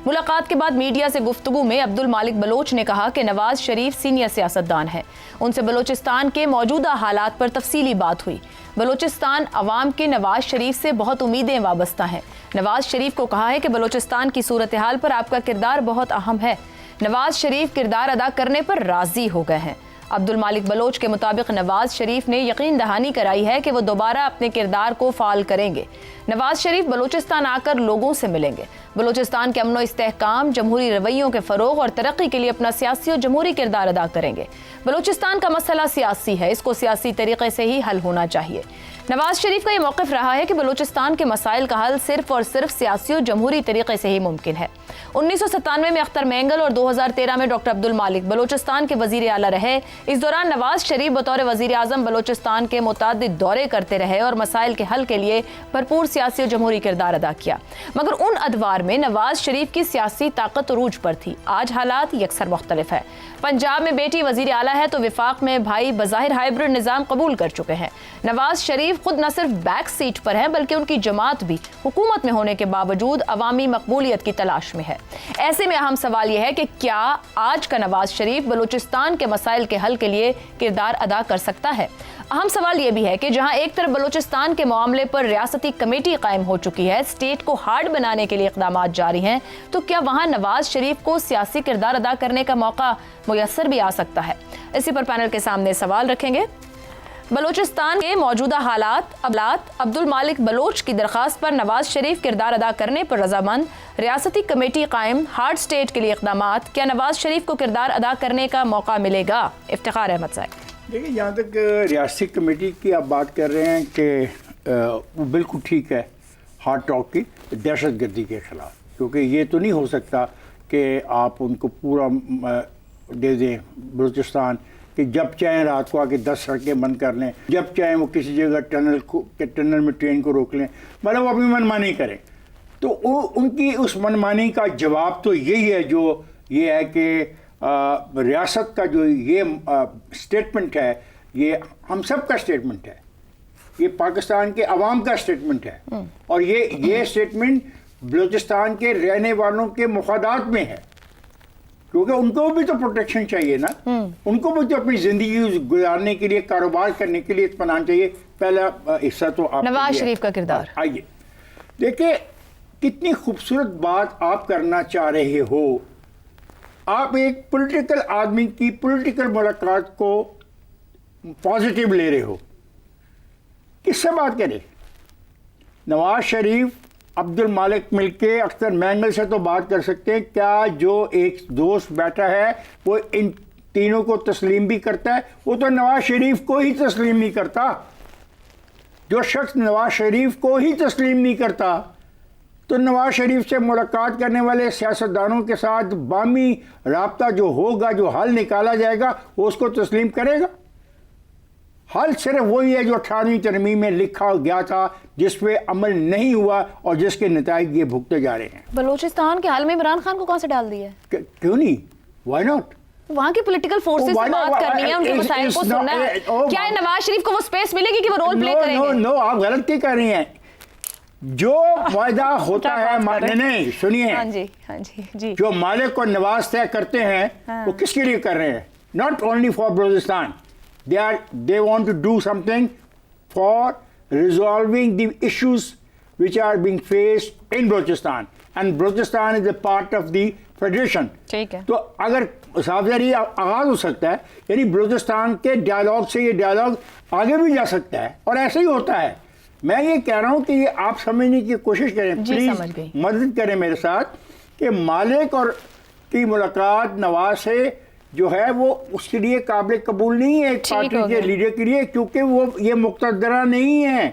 [SPEAKER 1] ملاقات کے بعد میڈیا سے گفتگو میں عبدالمالک بلوچ نے کہا کہ نواز شریف سینئر سیاستدان ہے. ان سے بلوچستان کے موجودہ حالات پر تفصیلی بات ہوئی. بلوچستان عوام کے نواز شریف سے بہت امیدیں وابستہ ہیں. نواز شریف کو کہا ہے کہ بلوچستان کی صورتحال پر آپ کا کردار بہت اہم ہے. نواز شریف کردار ادا کرنے پر راضی ہو گئے ہیں. عبدالمالک بلوچ کے مطابق نواز شریف نے یقین دہانی کرائی ہے کہ وہ دوبارہ اپنے کردار کو فعال کریں گے. نواز شریف بلوچستان آ کر لوگوں سے ملیں گے. बलूचिस्तान के अमनो इस्तेहकाम, जमहूरी रवैयों के फ़रोग और तरक्की के लिए अपना सियासी और जमहूरी किरदार अदा करेंगे। बलूचिस्तान का मसला सियासी है, इसको सियासी तरीके से ही हल होना चाहिए। नवाज शरीफ का ये मौक़िफ़ रहा है कि बलूचिस्तान के मसाइल का हल सिर्फ और सिर्फ सियासी और जमहूरी तरीके से ही मुमकिन है। 1997 में अख्तर मेंगल और 2013 में डॉक्टर अब्दुल मालिक बलूचिस्तान के वज़ीर आला रहे। इस दौरान नवाज शरीफ बतौर वज़ीर आज़म बलूचिस्तान के मुतअद्दिद दौरे करते रहे और मसाइल के हल के लिए भरपूर सियासी और जमहूरी किरदार अदा किया, मगर उन अदवार में नवाज शरीफ की सियासी ताकत उरूज पर थी। आज हालात यकसर मुख्तलिफ है। पंजाब में बेटी वज़ीर आला है तो विफाक में भाई बज़ाहिर हाइब्रिड निज़ाम कबूल कर चुके हैं। नवाज शरीफ खुद न सिर्फ बैक सीट पर हैं बल्कि उनकी जमात भी हुकूमत में होने के बावजूद अवामी मकबूलियत की तलाश में है। ऐसे में अहम सवाल यह है कि क्या आज का नवाज शरीफ बलूचिस्तान के मसाइल के हल के लिए किरदार अदा कर सकता है। अहम सवाल यह भी है कि जहां एक तरफ बलूचिस्तान के मामले पर रियासती कमेटी कायम हो चुकी है, स्टेट को हार्ड बनाने के लिए इक़दामात जारी हैं, तो क्या वहां नवाज शरीफ को सियासी किरदार अदा करने का मौका मुयस्सर भी आ सकता है। इसी पर पैनल के सामने सवाल रखेंगे। बलूचिस्तान के मौजूदा हालात, अब्दुल मालिक बलोच की दरख्वास्त पर नवाज शरीफ किरदार अदा करने पर रजामंद, रियासती कमेटी कायम, हार्ड स्टेट के लिए इक़दामात, क्या नवाज शरीफ को किरदार अदा करने का मौका मिलेगा। इफ्तिखार अहमद साहब।
[SPEAKER 5] देखिए, जहाँ तक रियासती कमेटी की आप बात कर रहे हैं कि वो बिल्कुल ठीक है, हार्ड टॉक की दहशत गर्दी के ख़िलाफ़, क्योंकि ये तो नहीं हो सकता कि आप उनको पूरा दे दें बलूचिस्तान कि जब चाहें रात को आके 10 सड़कें बंद कर लें, जब चाहें वो किसी जगह टनल में ट्रेन को रोक लें, मतलब वो अपनी मनमानी करें। तो उनकी उस मनमानी का जवाब तो यही है जो ये है कि रियासत का जो ये स्टेटमेंट है, ये हम सब का स्टेटमेंट है, ये पाकिस्तान के अवाम का स्टेटमेंट है, और ये स्टेटमेंट बलूचिस्तान के रहने वालों के मुफादात में है, क्योंकि उनको भी तो प्रोटेक्शन चाहिए ना, उनको भी तो अपनी ज़िंदगी गुजारने के लिए, कारोबार करने के लिए इत्मीनान चाहिए। पहला हिस्सा तो आप
[SPEAKER 1] नवाज शरीफ का किरदार।
[SPEAKER 5] आइए देखिए, कितनी खूबसूरत बात आप करना चाह रहे हो। आप एक पॉलिटिकल आदमी की पॉलिटिकल मुलाकात को पॉजिटिव ले रहे हो। किससे बात करें? नवाज शरीफ, अब्दुल मालिक मिलके अख्तर मेंगल से तो बात कर सकते हैं। क्या जो एक दोस्त बैठा है वो इन तीनों को तस्लीम भी करता है? वो तो नवाज शरीफ को ही तस्लीम नहीं करता। जो शख्स नवाज शरीफ को ही तस्लीम नहीं करता, तो नवाज शरीफ से मुलाकात करने वाले सियासतदानों के साथ बामी राब्ता जो होगा, जो हल निकाला जाएगा, वो उसको तस्लीम करेगा। हल सिर्फ वही है जो 18वीं तरमीम में लिखा गया था, जिस पे अमल नहीं हुआ और जिसके नताइज ये भुगते जा रहे हैं।
[SPEAKER 1] बलूचिस्तान के हाल में इमरान खान को कौन से डाल दिया है?
[SPEAKER 5] क्यों नहीं? Why not?
[SPEAKER 1] वहाँ की पॉलिटिकल फोर्सेस से बात करनी है, उनके मसाइल को सुनना है। क्या है नवाज शरीफ को वो स्पेस मिलेगी कि वो रोल प्ले करेंगे?
[SPEAKER 5] नो, आप गलत क्या कर रही हैं। जो वायदा होता है, नहीं सुनिए,
[SPEAKER 1] हाँ जी,
[SPEAKER 5] जो मालिक और नवाज तय करते हैं, वो किसके लिए कर रहे हैं? Not only for Balochistan, they want to do something for resolving the issues which are being faced in Balochistan, and Balochistan is a part of the federation.
[SPEAKER 1] ठीक है।
[SPEAKER 5] तो अगर साफजारी आगाज हो सकता है, यानी बलूचिस्तान के डायलॉग से ये डायलॉग आगे भी जा सकता है, और ऐसे ही होता है। मैं ये कह रहा हूँ कि ये आप समझने की कोशिश करें, प्लीज मदद करें मेरे साथ, कि मालिक और की मुलाकात नवाज से जो है वो उसके लिए काबिल कबूल नहीं है एक पार्टी के लीडर के लिए, क्योंकि वो ये मुक़्तदरा नहीं है,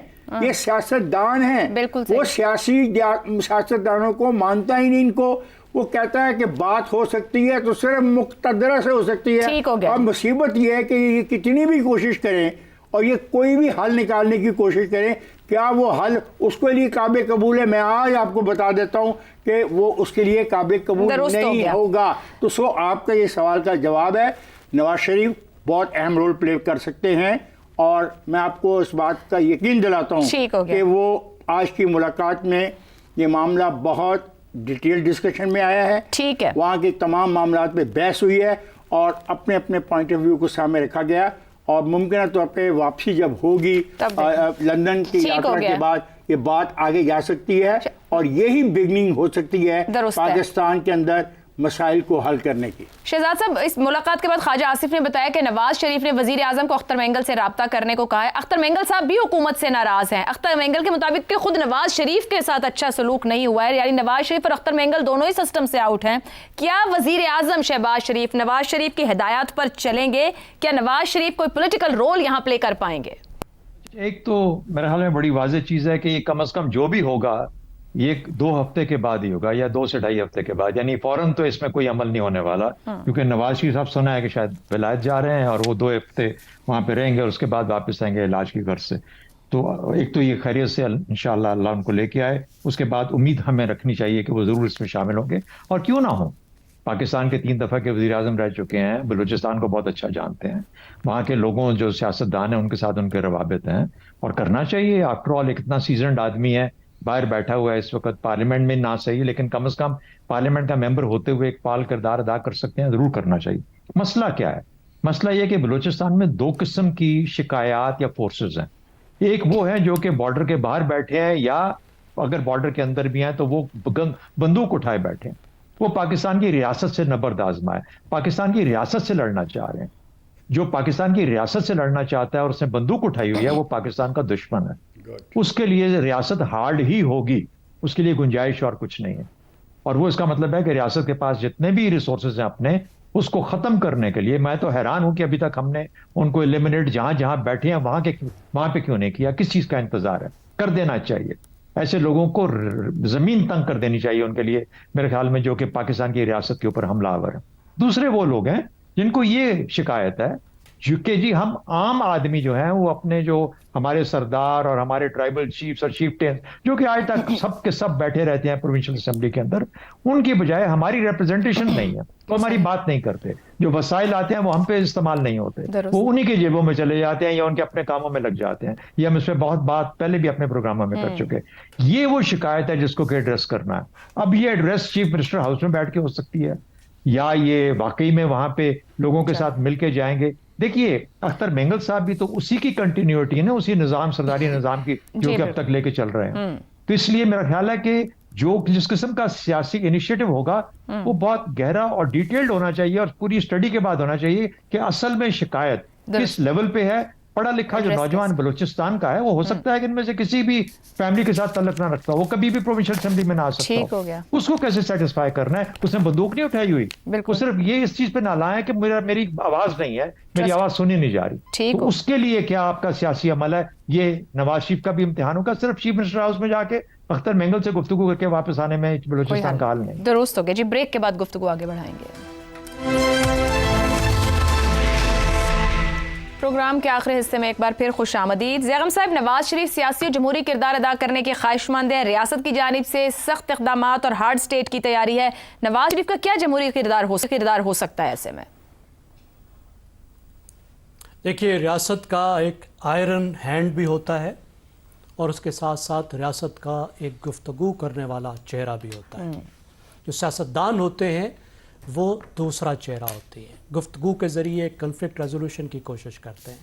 [SPEAKER 5] ये सियासतदान है। वो सियासतदानों को मानता ही नहीं इनको। वो कहता है कि बात हो सकती है तो सिर्फ मुक़्तदरा से हो सकती है। और मुसीबत ये है कि ये कितनी भी कोशिश करें और ये कोई भी हल निकालने की कोशिश करें, क्या वो हल उसके लिए काबिल कबूल है? मैं आज आपको बता देता हूं कि वो उसके लिए काबिल कबूल नहीं होगा। तो आपका ये सवाल का जवाब है, नवाज शरीफ बहुत अहम रोल प्ले कर सकते हैं, और मैं आपको इस बात का यकीन दिलाता हूं कि वो आज की मुलाकात में ये मामला बहुत डिटेल डिस्कशन में आया है।
[SPEAKER 1] ठीक है,
[SPEAKER 5] वहाँ के तमाम मामला पे बहस हुई है और अपने अपने पॉइंट ऑफ व्यू को सामने रखा गया, और मुमकिन तौर पे वापसी जब होगी लंदन की यात्रा के बाद ये बात आगे जा सकती है, और यही बिगनिंग हो सकती है पाकिस्तान के अंदर मसाइल को हल करने की।
[SPEAKER 1] शहजाद साहब, इस मुलाकात के बाद ख्वाजा आसिफ ने बताया कि नवाज शरीफ ने वजीर आजम को अख्तर मेंगल से रब्ता करने को कहा है। अख्तर मेंगल साहब भी हुकूमत से नाराज हैं। अख्तर मेंगल के मुताबिक कि खुद नवाज शरीफ के साथ अच्छा सलूक नहीं हुआ है, यानी नवाज शरीफ और अख्तर मेंगल दोनों ही सिस्टम से आउट हैं। क्या वजीर आजम शहबाज शरीफ नवाज शरीफ की हिदायत पर चलेंगे? क्या नवाज शरीफ कोई पॉलिटिकल रोल यहाँ प्ले कर पाएंगे?
[SPEAKER 4] एक तो मेरे ख्याल में बड़ी वाज़ेह चीज़ है कि ये कम से कम जो भी होगा ये 2 हफ्ते के बाद ही होगा, या 2 से 2.5 हफ्ते के बाद, यानी फौरन तो इसमें कोई अमल नहीं होने वाला, क्योंकि नवाज शरीफ साहब सुना है कि शायद विलायत जा रहे हैं और वो 2 हफ्ते वहाँ पे रहेंगे और उसके बाद वापस आएंगे इलाज की घर से। तो एक तो ये खैरियत से इंशाअल्लाह अल्लाह उनको लेके आए, उसके बाद उम्मीद हमें रखनी चाहिए कि वो ज़रूर इसमें शामिल होंगे। और क्यों ना हो, पाकिस्तान के 3 दफ़ा के वज़ीर आज़म रह चुके हैं, बलूचिस्तान को बहुत अच्छा जानते हैं, वहाँ के लोगों जो सियासतदान हैं उनके साथ उनके रवाबित हैं, और करना चाहिए। आफ्टर ऑल एक इतना सीजनड आदमी है, बाहर बैठा हुआ है इस वक्त, पार्लियामेंट में ना सही लेकिन कम से कम पार्लियामेंट का मेंबर होते हुए एक फाल किरदार अदा कर सकते हैं, ज़रूर करना चाहिए। मसला क्या है? मसला ये कि बलूचिस्तान में 2 किस्म की शिकायत या फोर्सेस हैं। एक वो है जो कि बॉर्डर के बाहर बैठे हैं, या अगर बॉर्डर के अंदर भी हैं तो वो बंदूक उठाए बैठे हैं। वो पाकिस्तान की रियासत से नबर्द आजमा है, पाकिस्तान की रियासत से लड़ना चाह रहे हैं। जो पाकिस्तान की रियासत से लड़ना चाहता है और उसने बंदूक उठाई हुई है, वो पाकिस्तान का दुश्मन है। उसके लिए रियासत हार्ड ही होगी, उसके लिए गुंजाइश और कुछ नहीं है। और वो इसका मतलब है कि रियासत के पास जितने भी रिसोर्सेज हैं अपने, उसको ख़त्म करने के लिए, मैं तो हैरान हूं कि अभी तक हमने उनको एलिमिनेट जहां जहां बैठे हैं वहां पे क्यों नहीं किया? किस चीज़ का इंतजार है? कर देना चाहिए। ऐसे लोगों को ज़मीन तंग कर देनी चाहिए उनके लिए, मेरे ख्याल में, जो कि पाकिस्तान की रियासत के ऊपर हमलावर है। दूसरे वो लोग हैं जिनको ये शिकायत है कि जी हम आम आदमी जो हैं वो अपने जो हमारे सरदार और हमारे ट्राइबल चीफ्स और चीफ्टेन्स जो कि आज तक सब के सब बैठे रहते हैं प्रोविंशियल असेंबली के अंदर, उनकी बजाय हमारी रिप्रेजेंटेशन नहीं है, वो हमारी बात नहीं करते। जो वसाइल आते हैं वो हम पे इस्तेमाल नहीं होते, वो उन्हीं के जेबों में चले जाते हैं या उनके अपने कामों में लग जाते हैं। ये हम इस पर बहुत बात पहले भी अपने प्रोग्रामों में कर चुके। ये वो शिकायत है जिसको कि एड्रेस करना है। अब ये एड्रेस चीफ मिनिस्टर हाउस में बैठ के हो सकती है, या ये वाकई में वहां पे लोगों के साथ मिलके जाएंगे। देखिए, अख्तर मेंगल साहब भी तो उसी की कंटिन्यूटी है ना, उसी निजाम, सरदारी निजाम की, जो कि अब तक लेके चल रहे हैं। तो इसलिए मेरा ख्याल है कि जिस किस्म का सियासी इनिशिएटिव होगा वो बहुत गहरा और डिटेल्ड होना चाहिए, और पूरी स्टडी के बाद होना चाहिए कि असल में शिकायत किस लेवल पे है। पढ़ा लिखा जो नौजवान बलूचिस्तान का है, वो हो सकता है कि इनमें से किसी भी फैमिली के साथ तल्लुक ना रखता, वो कभी भी प्रोविंशियल असेंबली में ना आ सकता
[SPEAKER 1] ठीक हो गया।
[SPEAKER 4] उसको कैसे सेटिस्फाई करना है? उसने बंदूक नहीं उठाई हुई, वो सिर्फ ये इस चीज पे नालायक है कि मेरी आवाज नहीं है, मेरी आवाज सुनी नहीं जा रही। तो उसके लिए क्या आपका सियासी अमल है? ये नवाज शरीफ का भी इम्तिहान होगा। सिर्फ चीफ मिनिस्टर हाउस में जाके अख्तर मेंगल से गुफ्तगू करके वापस आने में बलूचिस्तान का हाल नहीं।
[SPEAKER 1] दुरुस्त हो गया जी। ब्रेक के बाद गुफ्तगू आगे बढ़ाएंगे। प्रोग्राम के आखिरी हिस्से में एक बार फिर खुश आमदीद। ज़ैगम साहब, नवाज शरीफ सियासी और जमहूरी किरदार अदा करने के ख्वाहिशमंद हैं, रियासत की जानिब से सख्त इक़दामात और हार्ड स्टेट की तैयारी है। नवाज शरीफ का क्या जमहूरी किरदार हो सकता है ऐसे में?
[SPEAKER 2] देखिए, रियासत का एक आयरन हैंड भी होता है और उसके साथ साथ रियासत का एक गुफ्तगू करने वाला चेहरा भी होता है। जो सियासतदान होते हैं वो दूसरा चेहरा होती है, गुफ्तगू के ज़रिए कन्फ्लिक्ट रेजोल्यूशन की कोशिश करते हैं,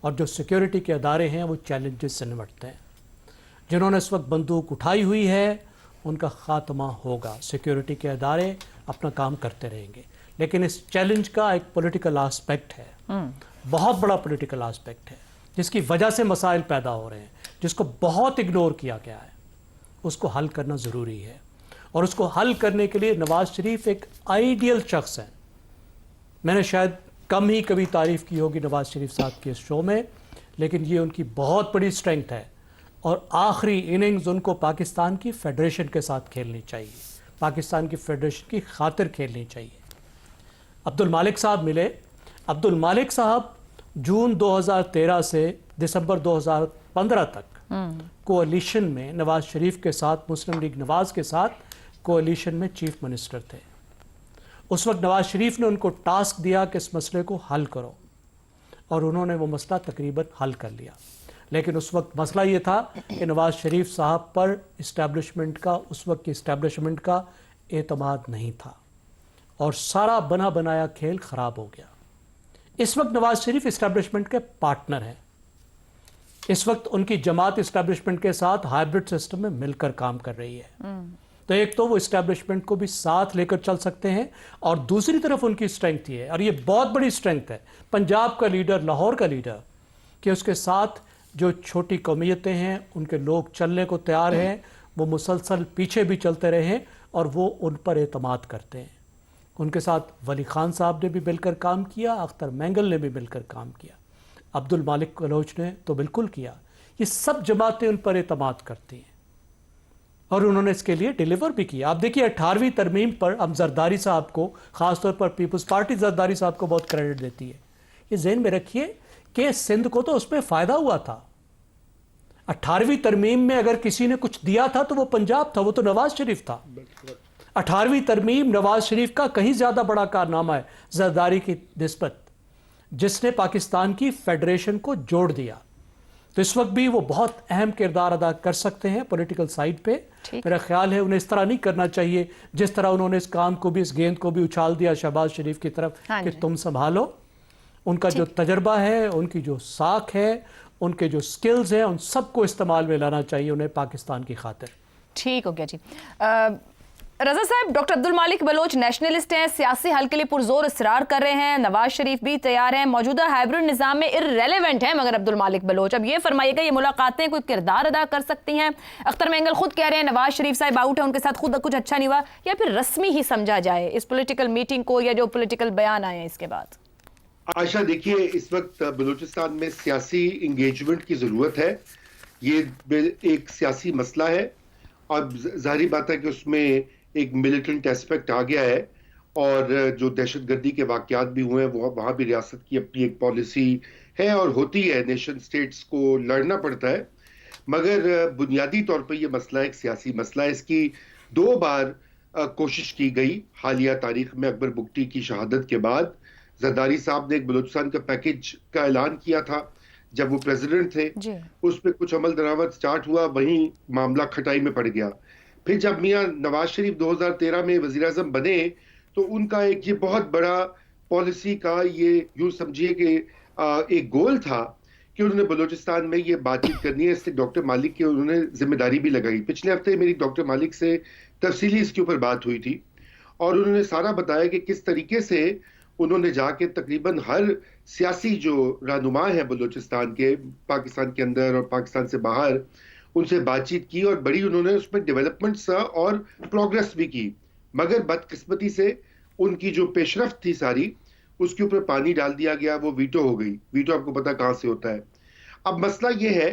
[SPEAKER 2] और जो सिक्योरिटी के अदारे हैं वो चैलेंजेस से निपटते हैं। जिन्होंने इस वक्त बंदूक उठाई हुई है उनका ख़ात्मा होगा, सिक्योरिटी के अदारे अपना काम करते रहेंगे। लेकिन इस चैलेंज का एक पॉलिटिकल आस्पेक्ट है, बहुत बड़ा पॉलिटिकल आस्पेक्ट है, जिसकी वजह से मसाइल पैदा हो रहे हैं, जिसको बहुत इग्नोर किया गया है। उसको हल करना ज़रूरी है, और उसको हल करने के लिए नवाज शरीफ एक आइडियल शख्स है। मैंने शायद कम ही कभी तारीफ़ की होगी नवाज शरीफ साहब के इस शो में, लेकिन ये उनकी बहुत बड़ी स्ट्रेंथ है, और आखिरी इनिंग्स उनको पाकिस्तान की फेडरेशन के साथ खेलनी चाहिए, पाकिस्तान की फेडरेशन की खातिर खेलनी चाहिए। अब्दुल मालिक साहब मिले। अब्दुल मालिक साहब जून 2013 से दिसंबर 2015 तक कोalition में नवाज शरीफ के साथ, मुस्लिम लीग नवाज के साथ कोalition में चीफ मिनिस्टर थे। उस वक्त नवाज शरीफ ने उनको टास्क दिया कि इस मसले को हल करो, और उन्होंने वो मसला तकरीबन हल कर लिया। लेकिन उस वक्त मसला ये था कि नवाज शरीफ साहब पर इस्टेब्लिशमेंट का, उस वक्त की इस्टेब्लिशमेंट का एतमाद नहीं था, और सारा बना बनाया खेल ख़राब हो गया। इस वक्त नवाज शरीफ इस्टेब्लिशमेंट के पार्टनर हैं। इस वक्त उनकी जमात इस्टेब्लिशमेंट के साथ हाइब्रिड सिस्टम में मिलकर काम कर रही है। तो एक तो वो इस्टेब्लिशमेंट को भी साथ लेकर चल सकते हैं, और दूसरी तरफ उनकी स्ट्रेंथ ये है, और ये बहुत बड़ी स्ट्रेंथ है पंजाब का लीडर, लाहौर का लीडर, कि उसके साथ जो छोटी कौमियतें हैं उनके लोग चलने को तैयार हैं, वो मुसलसल पीछे भी चलते रहे हैं और वो उन पर एतमाद करते हैं। उनके साथ वली खान साहब ने भी मिलकर काम किया, अख्तर मैंगल ने भी मिलकर काम किया, अब्दुल मालिक बलोच ने तो बिल्कुल किया। ये सब जमातें उन पर एतमाद करती हैं और उन्होंने इसके लिए डिलीवर भी किया। आप देखिए 18वीं तरमीम पर हम जरदारी साहब को, ख़ासतौर पर पीपल्स पार्टी जरदारी साहब को बहुत क्रेडिट देती है। ये ज़हन में रखिए कि सिंध को तो उसमें फ़ायदा हुआ था। 18वीं तरमीम में अगर किसी ने कुछ दिया था तो वो पंजाब था, वो तो नवाज शरीफ था। 18वीं तरमीम नवाज शरीफ का कहीं ज़्यादा बड़ा कारनामा है जरदारी की निस्बत, जिसने पाकिस्तान की फेडरेशन को जोड़ दिया। तो इस वक्त भी वो बहुत अहम किरदार अदा कर सकते हैं पॉलिटिकल साइड पे। मेरा ख्याल है उन्हें इस तरह नहीं करना चाहिए जिस तरह उन्होंने इस काम को भी, इस गेंद को भी उछाल दिया शहबाज शरीफ की तरफ कि तुम संभालो। उनका जो तजर्बा है, उनकी जो साख है, उनके जो स्किल्स हैं, उन सबको इस्तेमाल में लाना चाहिए उन्हें पाकिस्तान की खातिर।
[SPEAKER 1] ठीक हो गया जी। रजा साहब, डॉक्टर अब्दुल मालिक बलोच नेशनलिस्ट हैं, सियासी हल के लिए पुरजोर इसरार कर रहे हैं, नवाज शरीफ भी तैयार हैं, मौजूदा हाइब्रिड निज़ाम में इररेलेवेंट हैं मगर अब्दुल मालिक बलोच। अब ये फरमाइएगा, ये मुलाकातें कोई किरदार अदा कर सकती हैं? अख्तर मैंगल खुद कह रहे हैं नवाज शरीफ साहब आउट है, उनके साथ खुद कुछ अच्छा नहीं हुआ, या फिर रस्मी ही समझा जाए इस पॉलिटिकल मीटिंग को, या जो पॉलिटिकल बयान आए हैं इसके बाद?
[SPEAKER 3] आयशा, देखिए इस वक्त बलूचिस्तान में सियासी इंगेजमेंट की ज़रूरत है। ये एक सियासी मसला है और जाहिर बात है कि उसमें एक मिलिटेंट एस्पेक्ट आ गया है, और जो दहशतगर्दी के वाक़यात भी हुए हैं वहाँ भी रियासत की अपनी एक पॉलिसी है और होती है, नेशन स्टेट्स को लड़ना पड़ता है। मगर बुनियादी तौर पर यह मसला एक सियासी मसला है। इसकी 2 बार कोशिश की गई हालिया तारीख में। अकबर बुगटी की शहादत के बाद जरदारी साहब ने एक बलूचिस्तान का पैकेज का ऐलान किया था जब वो प्रेसिडेंट थे, उस पर कुछ अमल दरामद स्टार्ट हुआ, वहीं मामला खटाई में पड़ गया। फिर जब मियां नवाज शरीफ 2013 में वजीर आज़म बने तो उनका एक ये बहुत बड़ा पॉलिसी का ये यूं समझिए कि एक गोल था कि उन्होंने बलूचिस्तान में ये बातचीत करनी है। इससे डॉक्टर मालिक की उन्होंने जिम्मेदारी भी लगाई। पिछले हफ्ते मेरी डॉक्टर मालिक से तफसीली इसके ऊपर बात हुई थी और उन्होंने सारा बताया कि किस तरीके से उन्होंने जाके तकरीबन हर सियासी जो रहनुमा है बलूचिस्तान के, पाकिस्तान के अंदर और पाकिस्तान से बाहर, उनसे बातचीत की और बड़ी उन्होंने उसमें डेवलपमेंट्स और प्रोग्रेस भी की। मगर बदकिस्मती से उनकी जो पेशरफ्त थी सारी, उसके ऊपर पानी डाल दिया गया, वो वीटो हो गई। वीटो आपको पता कहाँ से होता है। अब मसला ये है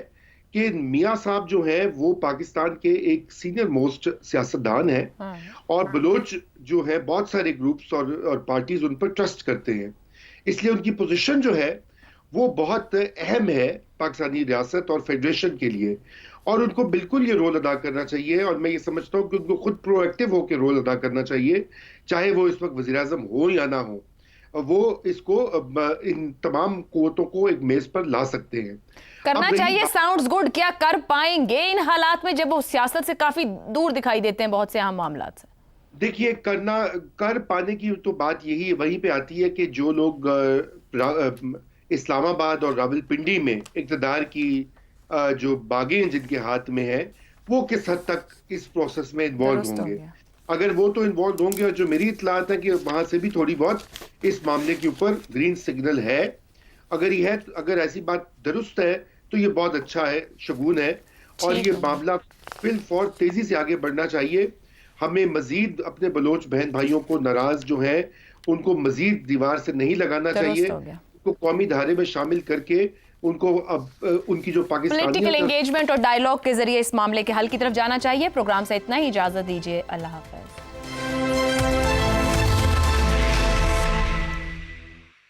[SPEAKER 3] कि मियां साहब जो हैं वो पाकिस्तान के एक सीनियर मोस्ट सियासतदान हैं और बलोच जो है बहुत सारे ग्रुप्स और पार्टीज उन पर ट्रस्ट करते हैं, इसलिए उनकी पोजीशन जो है वो बहुत अहम है पाकिस्तानी रियासत और फेडरेशन के लिए, और उनको बिल्कुल ये रोल अदा करना चाहिए। और मैं ये समझता हूँ कि उनको खुद प्रोएक्टिव होकर रोल अदा करना चाहिए, चाहे वो इस वक्त वज़ीर आज़म हो या ना हो। वो इसको इन तमाम कुव्वतों को एक मेज पर ला सकते हैं।
[SPEAKER 1] करना चाहिए, साउंड्स गुड। क्या कर पाएंगे इन हालात में जब वो सियासत से काफी दूर दिखाई देते हैं बहुत से अहम मामलात से?
[SPEAKER 3] देखिए, कर पाने की तो बात यही वहीं पे आती है कि जो लोग इस्लामाबाद और रावलपिंडी में इक़्तिदार की जो बागें जिनके हाथ में है, वो किस हद तक इस प्रोसेस में इन्वॉल्व होंगे। अगर वो तो इन्वॉल्व होंगे, और जो मेरी इत्तलात है कि वहां से भी थोड़ी बहुत इस मामले के ऊपर ग्रीन सिग्नल है। अगर ऐसी बात दुरुस्त है तो ये बहुत अच्छा है, शगुन है, और ये मामला फिल फौर तेजी से आगे बढ़ना चाहिए। हमें मजीद अपने बलोच बहन भाइयों को नाराज जो है उनको मजीद दीवार से नहीं लगाना चाहिए, उनको कौमी धारे में शामिल करके उनको अब उनकी जो पाकिस्तानी
[SPEAKER 1] पॉलिटिकल एंगेजमेंट और डायलॉग के जरिए इस मामले के हल की तरफ जाना चाहिए। प्रोग्राम से इतना ही, इजाजत दीजिए, अल्लाह हाफ़िज़।